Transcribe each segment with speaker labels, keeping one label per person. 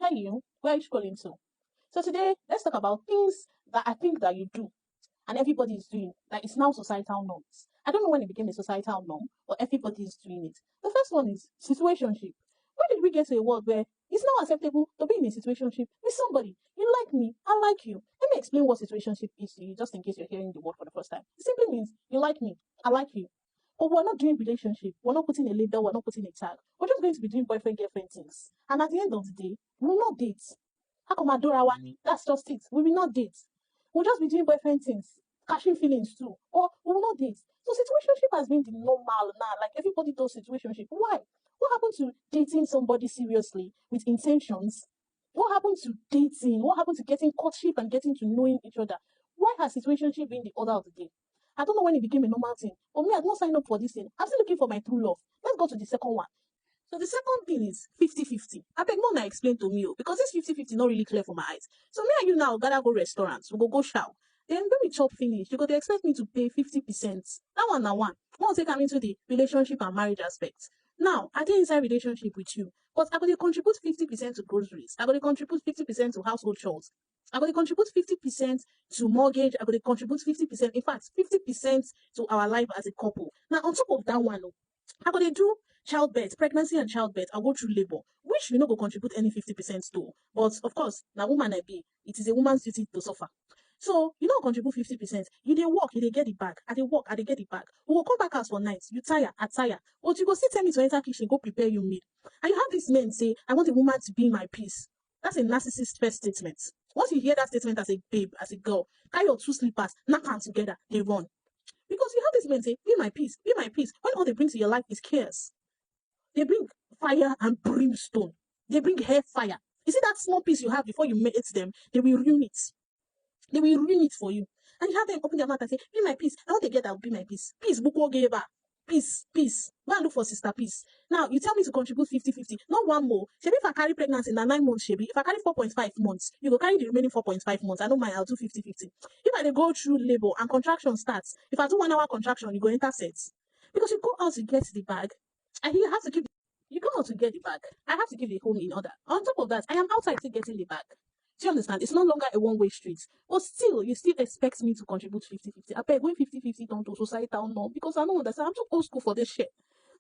Speaker 1: Hi you, where are you scrolling to? So today, let's talk about things that I think that you do and everybody is doing. Like it's now societal norms. I don't know when it became a societal norm, but everybody is doing it. The first one is situationship. When did we get to a world where it's now acceptable to be in a situationship with somebody? You like me, I like you. Let me explain what situationship is to you, just in case you're hearing the word for the first time. It simply means you like me, I like you. But we're not doing relationship. We're not putting a label. We're not putting a tag. We're just going to be doing boyfriend girlfriend things. And at the end of the day, we will not date. How come Adora Wani? That's just it. We will not date. We'll just be doing boyfriend things, catching feelings too, or we will not date. So situationship has been the normal now. Like everybody does situationship. Why? What happened to dating somebody seriously with intentions? What happened to dating? What happened to getting courtship and getting to knowing each other? Why has situationship been the order of the day? I don't know when it became a normal thing. But me, I've not signed up for this thing. I'm still looking for my true love. Let's go to the second one. So the second thing is 50-50. I beg more explain to me, because this 50-50 not really clear for my eyes. So me and you now gotta go restaurants. We go shout. Then when we chop finish, you go to expect me to pay 50%. That one now one. Once they come into the relationship and marriage aspect. Now, I did inside relationship with you, but I going to contribute 50% to groceries. I going to contribute 50% to household chores. I'm going to contribute 50% to mortgage. I'm going to contribute 50%, in fact, 50% to our life as a couple. Now, on top of that one, I'm going to do childbirth, pregnancy and childbirth. I'll go through labor, which you know go contribute any 50% to. But of course, now woman I be, it is a woman's duty to suffer. So you know contribute 50%. You dey work, you dey get it back. I dey work, I dey get it back. We will come back house for nights. You tire, I tire. But you go still tell me to enter kitchen, go prepare you meal. And you have this men say, I want a woman to be my peace. That's a narcissist first statement. Once you hear that statement as a babe, as a girl, carry your two slippers, knock them together, they run. Because you have this men say, be my peace, be my peace. When all they bring to your life is chaos. They bring fire and brimstone. They bring hair fire. You see that small piece you have before you meet them, they will ruin it. They will ruin it for you. And you have them open their mouth and say, be my peace. I want to get that, be my peace. Peace, Buko Geba. Peace, peace. Go and look for sister peace. Now, you tell me to contribute 50-50. Not one more. Shebi, if I carry pregnancy in 9 months, Shebi, if I carry 4.5 months, you go carry the remaining 4.5 months. I don't mind, I'll do 50-50. If I go through labor and contraction starts, if I do 1 hour contraction, you go intercept. Because you go out to get the bag, and you have to keep, you go out to get the bag. I have to keep the home in order. On top of that, I am outside to getting the bag. Do you understand? It's no longer a one-way street. But still, you still expect me to contribute 50-50. I beg, when 50-50 don't do societal norm, because I don't understand. I'm too old school for this shit.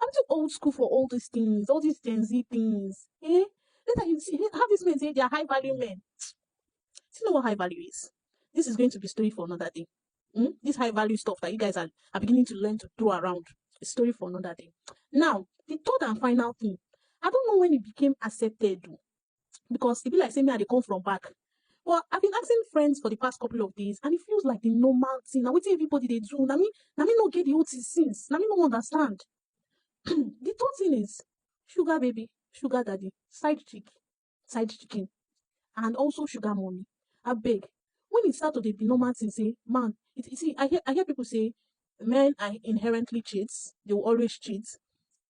Speaker 1: I'm too old school for all these things, all these Gen Z things. Eh? Later you see, have these men say they are high-value men. Do you know what high value is? This is going to be a story for another day. This high-value stuff that you guys are beginning to learn to throw around. A story for another day. Now, the third and final thing. I don't know when it became accepted, because it be like saying me, I come from back. Well, I've been asking friends for the past couple of days, and it feels like the normal thing. Now, what everybody they do? Now me not get the old since. Now me not understand. The third thing is sugar baby, sugar daddy, side chicken, and also sugar mommy. I beg. When it started to be normal thing, say, man, you see, I hear people say men are inherently cheats. They will always cheat.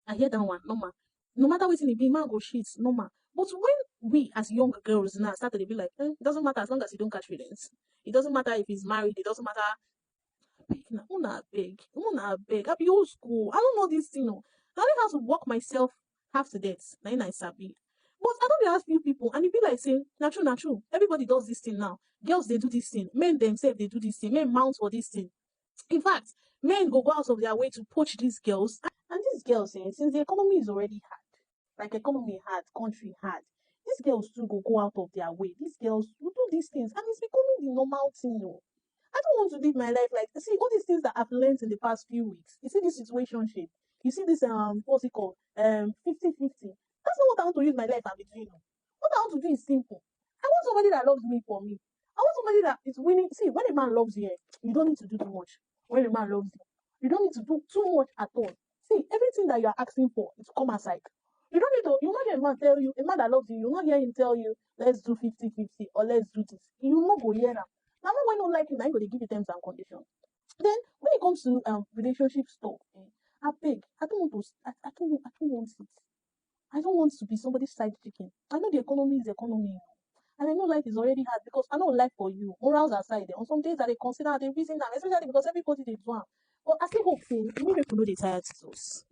Speaker 1: I hear that one, normal. No matter what it be, man go cheat, normal. But when we as young girls now started to be like, it doesn't matter as long as you don't catch feelings. It doesn't matter if he's married. It doesn't matter. Una beg. I be old school. I don't know this thing. No. I only have to walk myself half to death. Now I sabi. But I don't ask few people, and it be like saying, not true. Everybody does this thing now. Girls they do this thing. Men themselves they do this thing. Men mount for this thing. In fact, men go out of their way to poach these girls. And these girls, since the economy is already hard, like economy hard, country hard, these girls too go out of their way. These girls will do these things, and it's becoming the normal thing. I don't want to live my life like, see, all these things that I've learned in the past few weeks. You see this situationship. You see this what's it called? 50-50. That's not what I want to use my life and be doing. What I want to do is simple. I want somebody that loves me for me. I want somebody that is willing. See, when a man loves you, you don't need to do too much. When a man loves you, you don't need to do too much at all. See, everything that you are asking for is come aside. You don't need to, you not hear a man tell you, a man that loves you, you not hear him tell you, let's do 50-50 or let's do this. You not go hear that. Now, when don't like you, now you go to give you terms and conditions. Then, when it comes to relationship stuff, I beg, I don't want to, I don't want it. I don't want to be somebody's side chicken. I know the economy is the economy. And I know life is already hard because I know life for you. Morals aside, on some days that they consider the reason that, especially because everybody they do. But I still hope say many people know they tired to us.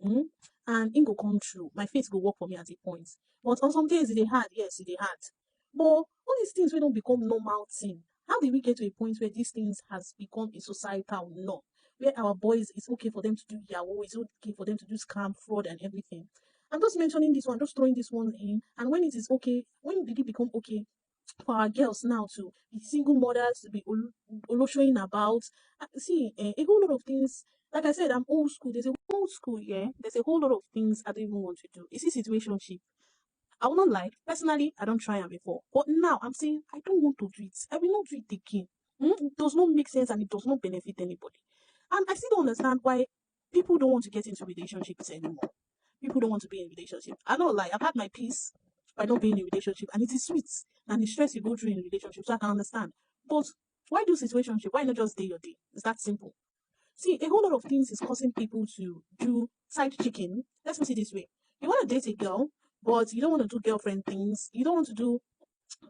Speaker 1: And it go come true. My face will work for me at a point. But on some days it hard, yes, it hard. But all these things we don't become normal thing. How did we get to a point where these things has become a societal norm? Where our boys, it's okay for them to do Yahoo, it's okay for them to do scam, fraud, and everything. I'm just mentioning this one, just throwing this one in. And when it is okay, when did it become okay for our girls now to be single mothers, to be showing about? See, a whole lot of things. Like I said, I'm old school. There's a old school, yeah. There's a whole lot of things I don't even want to do. Is it situationship? I will not lie. Personally, I don't try it before. But now I'm saying I don't want to do it. I will not do it again. It does not make sense and it does not benefit anybody. And I still don't understand why people don't want to get into relationships anymore. People don't want to be in a relationship. I don't lie. I've had my peace by not being in a relationship, and it is sweet. And the stress you go through in a relationship, so I can understand. But why do situationship? Why not just day your day? It's that simple. See, a whole lot of things is causing people to do side chicken. Let's put it this way. You want to date a girl, but you don't want to do girlfriend things. You don't want to do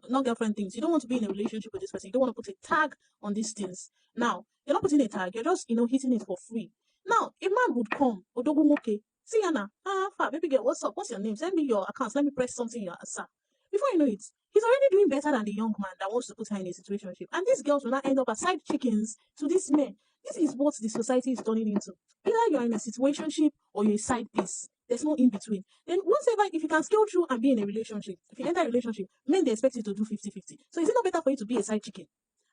Speaker 1: not girlfriend things. You don't want to be in a relationship with this person. You don't want to put a tag on these things. Now, you're not putting a tag. You're just, hitting it for free. Now, a man would come, Odogumoke, see Anna, baby girl, what's up? What's your name? Send me your accounts. Let me press something in your answer. Before you know it, he's already doing better than the young man that wants to put her in a situationship. And these girls will not end up as side chickens to these men. This is what the society is turning into. Either you're in a situationship or you're a side piece. There's no in between. Then once ever, if you can scale through and be in a relationship, if you enter a relationship, men they expect you to do 50-50. So is it not better for you to be a side chicken?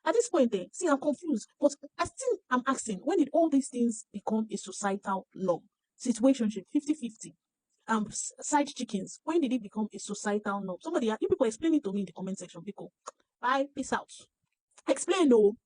Speaker 1: At this point, see, I'm confused, but I still am asking, when did all these things become a societal norm? Situationship, 50-50. Side chickens, when did it become a societal norm? You people explain it to me in the comment section, people. Bye, peace out. Explain, no.